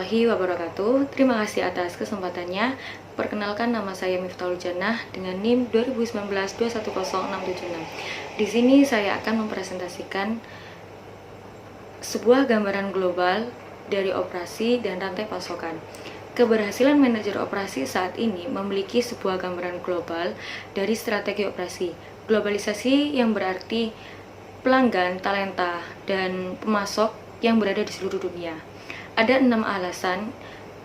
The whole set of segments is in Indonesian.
warahmatullahi wabarakatuh. Terima kasih atas kesempatannya. Perkenalkan, nama saya Miftahul Jannah dengan NIM 2019-210676. Di sini saya akan mempresentasikan sebuah gambaran global dari operasi dan rantai pasokan. Keberhasilan manajer operasi saat ini memiliki sebuah gambaran global dari strategi operasi. Globalisasi yang berarti pelanggan, talenta, dan pemasok yang berada di seluruh dunia. Ada 6 alasan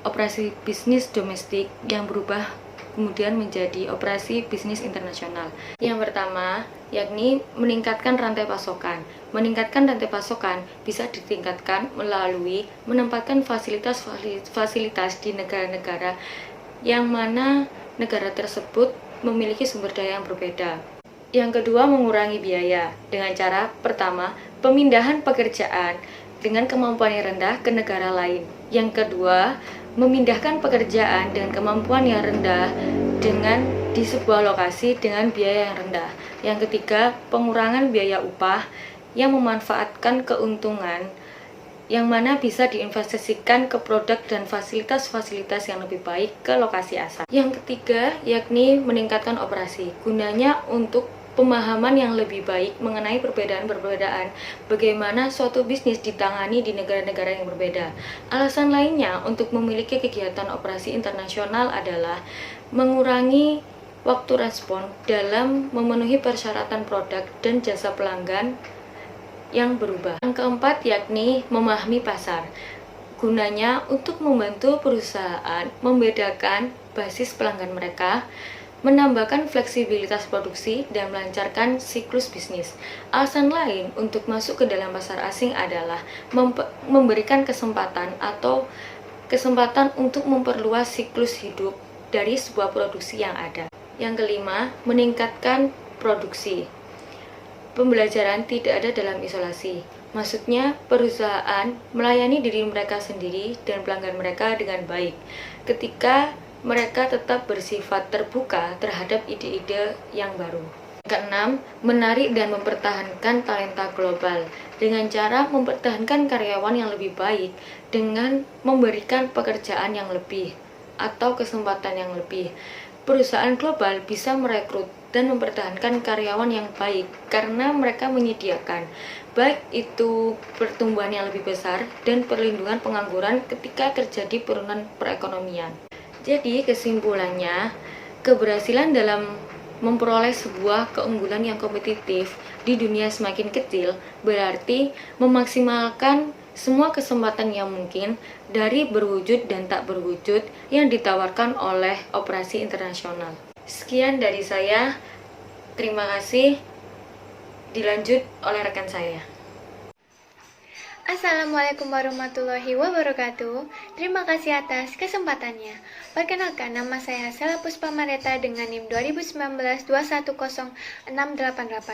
operasi bisnis domestik yang berubah kemudian menjadi operasi bisnis internasional. Yang pertama, yakni meningkatkan rantai pasokan. Meningkatkan rantai pasokan bisa ditingkatkan melalui menempatkan fasilitas di negara-negara yang mana negara tersebut memiliki sumber daya yang berbeda. Yang kedua, mengurangi biaya dengan cara pertama, pemindahan pekerjaan dengan kemampuan yang rendah ke negara lain. Yang kedua, memindahkan pekerjaan dengan kemampuan yang rendah di sebuah lokasi dengan biaya yang rendah. Yang ketiga, pengurangan biaya upah yang memanfaatkan keuntungan yang mana bisa diinvestasikan ke produk dan fasilitas-fasilitas yang lebih baik ke lokasi asal. Yang ketiga, yakni meningkatkan operasi. Gunanya untuk pemahaman yang lebih baik mengenai perbedaan-perbedaan bagaimana suatu bisnis ditangani di negara-negara yang berbeda. Alasan lainnya untuk memiliki kegiatan operasi internasional adalah mengurangi waktu respon dalam memenuhi persyaratan produk dan jasa pelanggan yang berubah. Yang keempat, yakni memahami pasar. Gunanya untuk membantu perusahaan membedakan basis pelanggan mereka, menambahkan fleksibilitas produksi, dan melancarkan siklus bisnis. Alasan lain untuk masuk ke dalam pasar asing adalah memberikan kesempatan untuk memperluas siklus hidup dari sebuah produksi yang ada. Yang kelima, meningkatkan produksi. Pembelajaran tidak ada dalam isolasi. Maksudnya, perusahaan melayani diri mereka sendiri dan pelanggan mereka dengan baik ketika mereka tetap bersifat terbuka terhadap ide-ide yang baru. Keenam, menarik dan mempertahankan talenta global dengan cara mempertahankan karyawan yang lebih baik dengan memberikan pekerjaan yang lebih atau kesempatan yang lebih. Perusahaan global bisa merekrut dan mempertahankan karyawan yang baik karena mereka menyediakan baik itu pertumbuhan yang lebih besar dan perlindungan pengangguran ketika terjadi penurunan perekonomian. Jadi kesimpulannya, keberhasilan dalam memperoleh sebuah keunggulan yang kompetitif di dunia semakin kecil berarti memaksimalkan semua kesempatan yang mungkin dari berwujud dan tak berwujud yang ditawarkan oleh operasi internasional. Sekian dari saya, terima kasih. Dilanjut oleh rekan saya. Assalamualaikum warahmatullahi wabarakatuh. Terima kasih atas kesempatannya. Perkenalkan, nama saya Sela Puspa Mareta dengan NIM 2019-210688.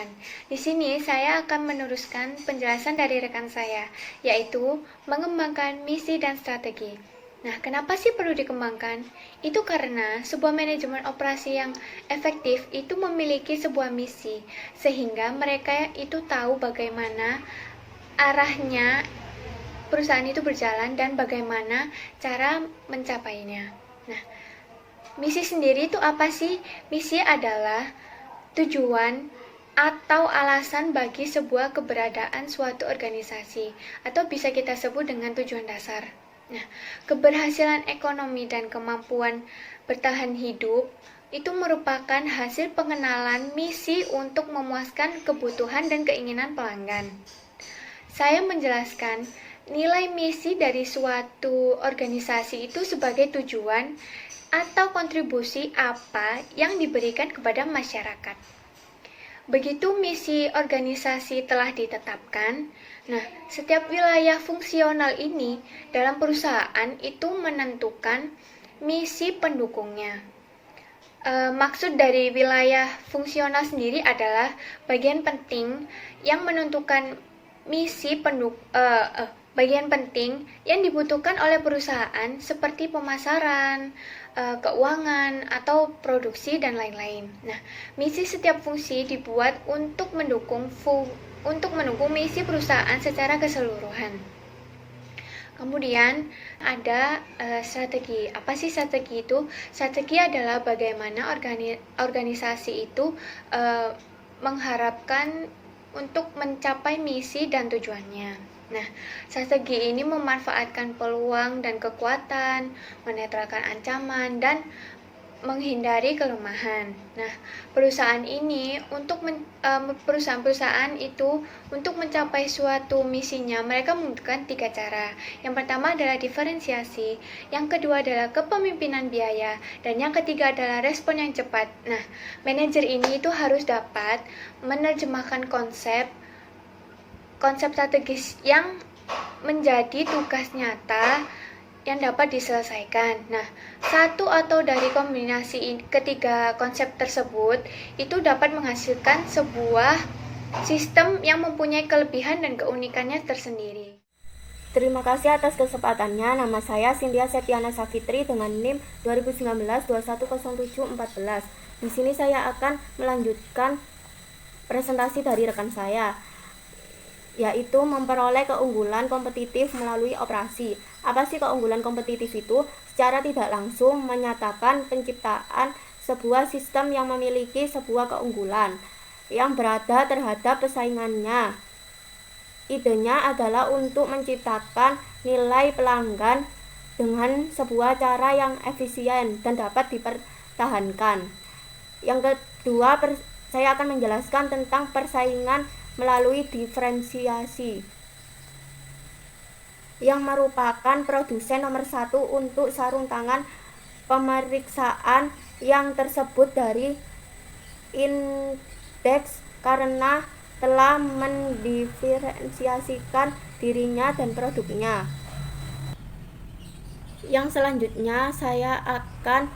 Di sini saya akan meneruskan penjelasan dari rekan saya, yaitu mengembangkan misi dan strategi. Nah, kenapa sih perlu dikembangkan? Itu karena sebuah manajemen operasi yang efektif itu memiliki sebuah misi, sehingga mereka itu tahu bagaimana arahnya perusahaan itu berjalan dan bagaimana cara mencapainya. Nah, misi sendiri itu apa sih? Misi adalah tujuan atau alasan bagi sebuah keberadaan suatu organisasi, atau bisa kita sebut dengan tujuan dasar. Nah, keberhasilan ekonomi dan kemampuan bertahan hidup itu merupakan hasil pengenalan misi untuk memuaskan kebutuhan dan keinginan pelanggan. Saya menjelaskan nilai misi dari suatu organisasi itu sebagai tujuan atau kontribusi apa yang diberikan kepada masyarakat. Begitu misi organisasi telah ditetapkan, nah, setiap wilayah fungsional ini dalam perusahaan itu menentukan misi pendukungnya. Maksud dari wilayah fungsional sendiri adalah bagian penting yang menentukan bagian penting yang dibutuhkan oleh perusahaan seperti pemasaran, keuangan, atau produksi dan lain-lain. Nah, misi setiap fungsi dibuat untuk mendukung misi perusahaan secara keseluruhan. Kemudian ada strategi. Apa sih strategi itu? Strategi adalah bagaimana organisasi itu mengharapkan untuk mencapai misi dan tujuannya. Nah, strategi ini memanfaatkan peluang dan kekuatan, menetralkan ancaman, dan menghindari kelemahan. Nah, perusahaan-perusahaan itu untuk mencapai suatu misinya, mereka membutuhkan 3 cara. Yang pertama adalah diferensiasi, yang kedua adalah kepemimpinan biaya, dan yang ketiga adalah respon yang cepat. Nah, manajer ini itu harus dapat menerjemahkan konsep strategis yang menjadi tugas nyata yang dapat diselesaikan. Nah, satu atau dari kombinasi ketiga konsep tersebut itu dapat menghasilkan sebuah sistem yang mempunyai kelebihan dan keunikannya tersendiri. Terima kasih atas kesempatannya. Nama saya Cynthia Septiana Safitri dengan NIM 2019-210714. Di sini saya akan melanjutkan presentasi dari rekan saya, yaitu memperoleh keunggulan kompetitif melalui operasi. Apa sih keunggulan kompetitif itu? Secara tidak langsung menyatakan penciptaan sebuah sistem yang memiliki sebuah keunggulan yang berada terhadap pesaingannya. Idenya adalah untuk menciptakan nilai pelanggan dengan sebuah cara yang efisien dan dapat dipertahankan. Yang kedua, saya akan menjelaskan tentang persaingan melalui diferensiasi, yang merupakan produsen nomor 1 untuk sarung tangan pemeriksaan yang tersebut dari indeks karena telah mendiferensiasikan dirinya dan produknya. Yang selanjutnya saya akan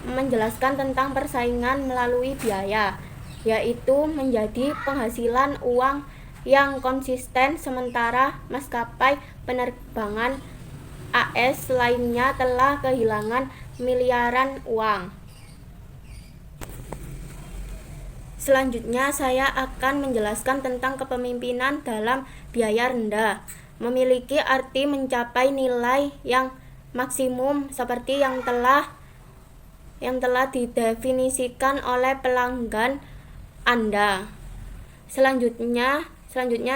menjelaskan tentang persaingan melalui biaya, yaitu menjadi penghasilan uang yang konsisten sementara maskapai penerbangan AS lainnya telah kehilangan miliaran uang. Selanjutnya saya akan menjelaskan tentang kepemimpinan dalam biaya rendah. Memiliki arti mencapai nilai yang maksimum seperti yang telah didefinisikan oleh pelanggan Anda. Selanjutnya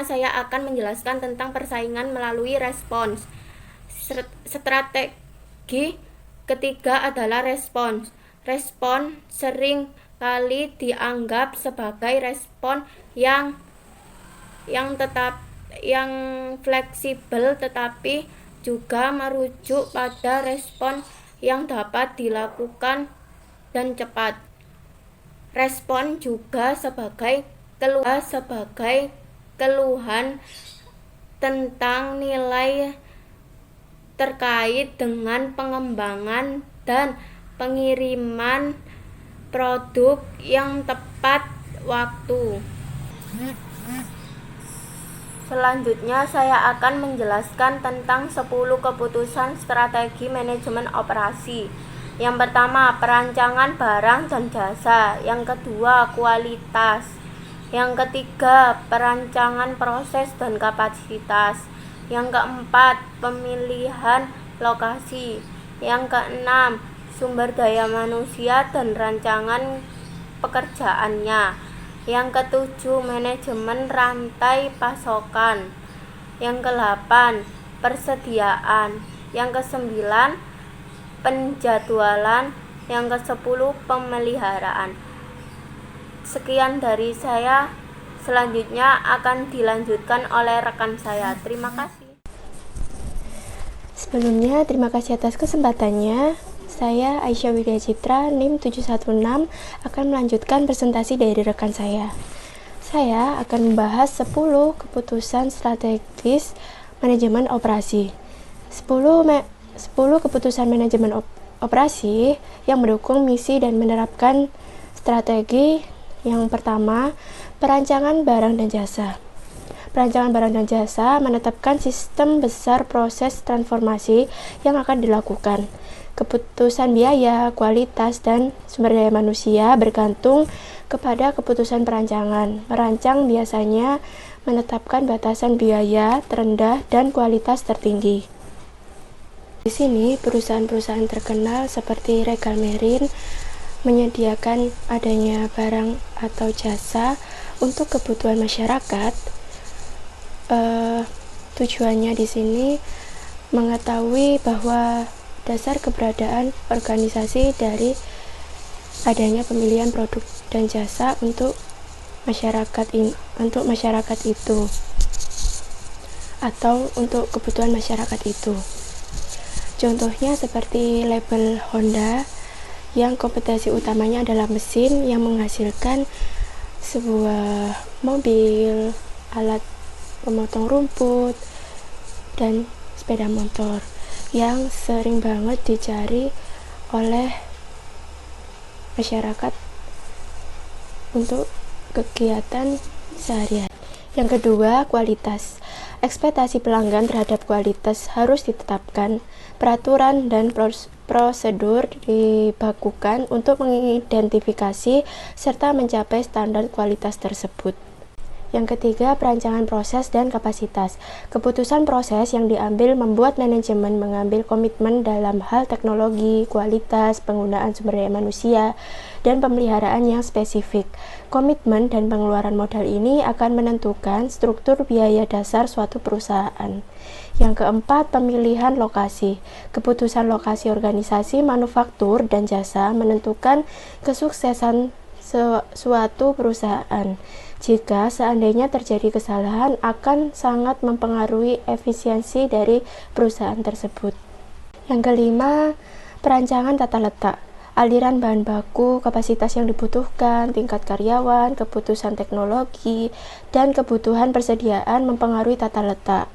saya akan menjelaskan tentang persaingan melalui respons. Strategi ketiga adalah respons. Respon sering kali dianggap sebagai respon yang fleksibel, tetapi juga merujuk pada respon yang dapat dilakukan dan cepat. Respon juga sebagai keluhan tentang nilai terkait dengan pengembangan dan pengiriman produk yang tepat waktu. Selanjutnya saya akan menjelaskan tentang 10 keputusan strategi manajemen operasi. Yang pertama, perancangan barang dan jasa. Yang kedua, kualitas. Yang ketiga, perancangan proses dan kapasitas. Yang keempat, pemilihan lokasi. Yang keenam, sumber daya manusia dan rancangan pekerjaannya. Yang ketujuh, manajemen rantai pasokan. Yang kedelapan, persediaan. Yang kesembilan, penjadwalan. Yang kesepuluh, pemeliharaan. Sekian dari saya, selanjutnya akan dilanjutkan oleh rekan saya. Terima kasih. Sebelumnya, terima kasih atas kesempatannya. Saya Aisyah Widya Citra, NIM 716, akan melanjutkan presentasi dari rekan saya. Saya akan membahas 10 keputusan strategis manajemen operasi. 10 keputusan manajemen operasi yang mendukung misi dan menerapkan strategi. Yang pertama, perancangan barang dan jasa. Perancangan barang dan jasa menetapkan sistem besar proses transformasi yang akan dilakukan. Keputusan biaya, kualitas, dan sumber daya manusia bergantung kepada keputusan perancangan. Merancang biasanya menetapkan batasan biaya terendah dan kualitas tertinggi. Di sini, perusahaan-perusahaan terkenal seperti Regal Marine menyediakan adanya barang atau jasa untuk kebutuhan masyarakat. Tujuannya di sini mengetahui bahwa dasar keberadaan organisasi dari adanya pemilihan produk dan jasa untuk masyarakat itu atau untuk kebutuhan masyarakat itu. Contohnya seperti label Honda yang kompetensi utamanya adalah mesin yang menghasilkan sebuah mobil, alat pemotong rumput, dan sepeda motor yang sering banget dicari oleh masyarakat untuk kegiatan sehari-hari. Yang kedua, kualitas. Ekspektasi pelanggan terhadap kualitas harus ditetapkan. Peraturan dan prosedur dibakukan untuk mengidentifikasi serta mencapai standar kualitas tersebut. Yang ketiga, perancangan proses dan kapasitas. Keputusan proses yang diambil membuat manajemen mengambil komitmen dalam hal teknologi, kualitas, penggunaan sumber daya manusia, dan pemeliharaan yang spesifik. Komitmen dan pengeluaran modal ini akan menentukan struktur biaya dasar suatu perusahaan. Yang keempat, pemilihan lokasi. Keputusan lokasi organisasi, manufaktur, dan jasa menentukan kesuksesan suatu perusahaan. Jika seandainya terjadi kesalahan, akan sangat mempengaruhi efisiensi dari perusahaan tersebut. Yang kelima, perancangan tata letak. Aliran bahan baku, kapasitas yang dibutuhkan, tingkat karyawan, keputusan teknologi, dan kebutuhan persediaan mempengaruhi tata letak.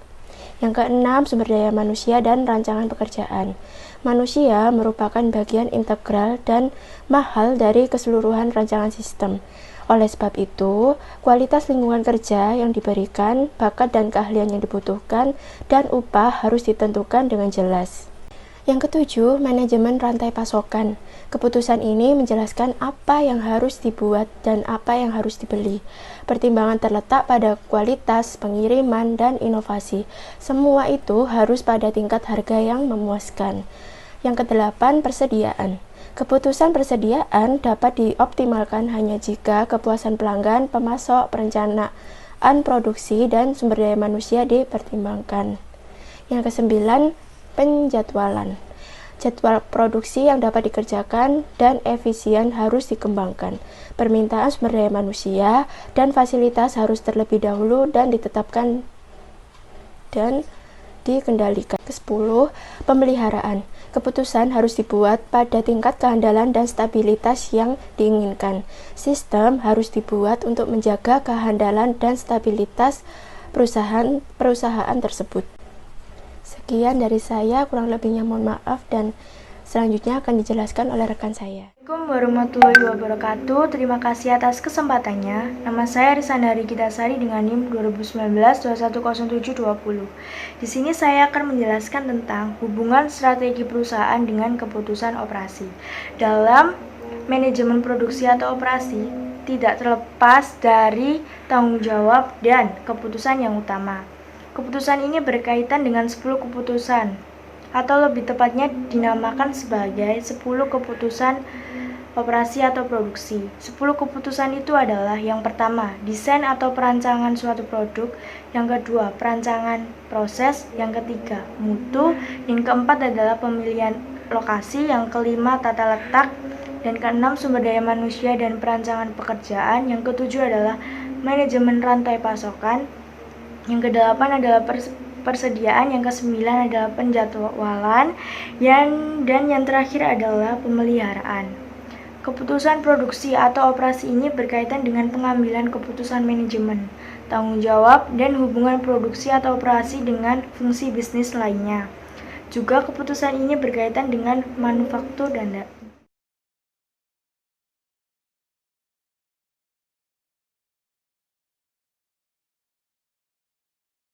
Yang keenam, sumber daya manusia dan rancangan pekerjaan. Manusia merupakan bagian integral dan mahal dari keseluruhan rancangan sistem. Oleh sebab itu, kualitas lingkungan kerja yang diberikan, bakat dan keahlian yang dibutuhkan, dan upah harus ditentukan dengan jelas. Yang ketujuh, manajemen rantai pasokan. Keputusan ini menjelaskan apa yang harus dibuat dan apa yang harus dibeli. Pertimbangan terletak pada kualitas, pengiriman, dan inovasi. Semua itu harus pada tingkat harga yang memuaskan. Yang kedelapan, persediaan. Keputusan persediaan dapat dioptimalkan hanya jika kepuasan pelanggan, pemasok, perencanaan produksi, dan sumber daya manusia dipertimbangkan. Yang kesembilan, penjadwalan. Jadwal produksi yang dapat dikerjakan dan efisien harus dikembangkan. Permintaan sumber daya manusia dan fasilitas harus terlebih dahulu dan ditetapkan dan dikendalikan. Ke-10, pemeliharaan. Keputusan harus dibuat pada tingkat kehandalan dan stabilitas yang diinginkan. Sistem harus dibuat untuk menjaga kehandalan dan stabilitas perusahaan tersebut. Sekian dari saya, kurang lebihnya mohon maaf dan selanjutnya akan dijelaskan oleh rekan saya. Assalamualaikum warahmatullahi wabarakatuh. Terima kasih atas kesempatannya. Nama saya Risandari Gitasari dengan NIM 2019-210720. Di sini saya akan menjelaskan tentang hubungan strategi perusahaan dengan keputusan operasi. Dalam manajemen produksi atau operasi, tidak terlepas dari tanggung jawab dan keputusan yang utama. Keputusan ini berkaitan dengan 10 keputusan, atau lebih tepatnya dinamakan sebagai 10 keputusan operasi atau produksi. 10 keputusan itu adalah: yang pertama, desain atau perancangan suatu produk; yang kedua, perancangan proses; yang ketiga, mutu; yang keempat adalah pemilihan lokasi; yang kelima, tata letak; dan keenam, sumber daya manusia dan perancangan pekerjaan; yang ketujuh adalah manajemen rantai pasokan; yang kedelapan adalah persediaan; yang kesembilan adalah penjadwalan; dan yang terakhir adalah pemeliharaan. Keputusan produksi atau operasi ini berkaitan dengan pengambilan keputusan manajemen, tanggung jawab, dan hubungan produksi atau operasi dengan fungsi bisnis lainnya. Juga keputusan ini berkaitan dengan manufaktur dan